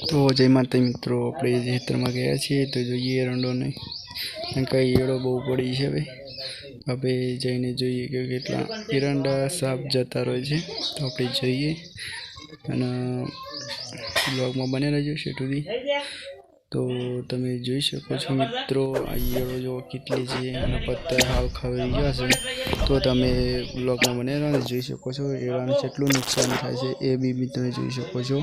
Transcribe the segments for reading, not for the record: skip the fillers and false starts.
તો જય માતા મિત્રો, આપણે ખેતરમાં ગયા છીએ તો જોઈએ એરંડોને, કંઈ એળો બહુ પડી છે. હવે જઈને જોઈએ કે કેટલા એરંડા સાપ જતા રહે છે. તો આપણે જોઈએ અને બ્લોગમાં બને રહેજો સુધી. તો તમે જોઈ શકો છો મિત્રો, આ એળો જો કેટલી છે અને પત્તા હાવ ખવાઈ ગયા છે. તો તમે બ્લોગમાં બને રહેજો, જોઈ શકો છો એળાને કેટલું નુકસાન થાય છે એ બી તમે જોઈ શકો છો.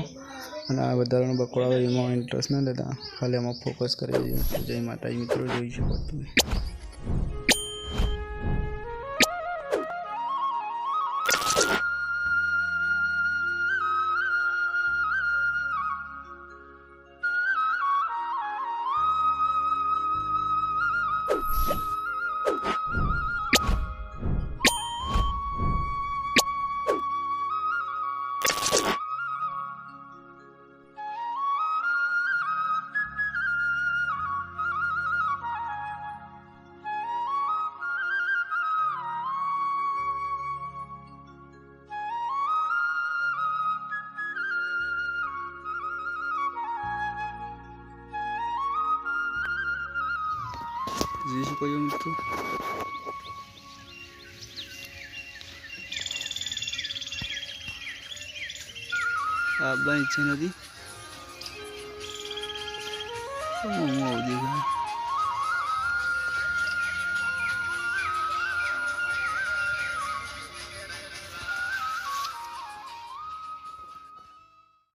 અને આ વધારાનો બકોડા એમાં ઇન્ટરેસ્ટ ના લેતા, ખાલી આમાં ફોકસ કરી દઈએ. જય માતાજી મિત્રો, જોઈ શકો તમે. જોઈ શકો છો મિત્રો, આ બાઈ ઈચ્છા નથી. હું આવું દેખાય.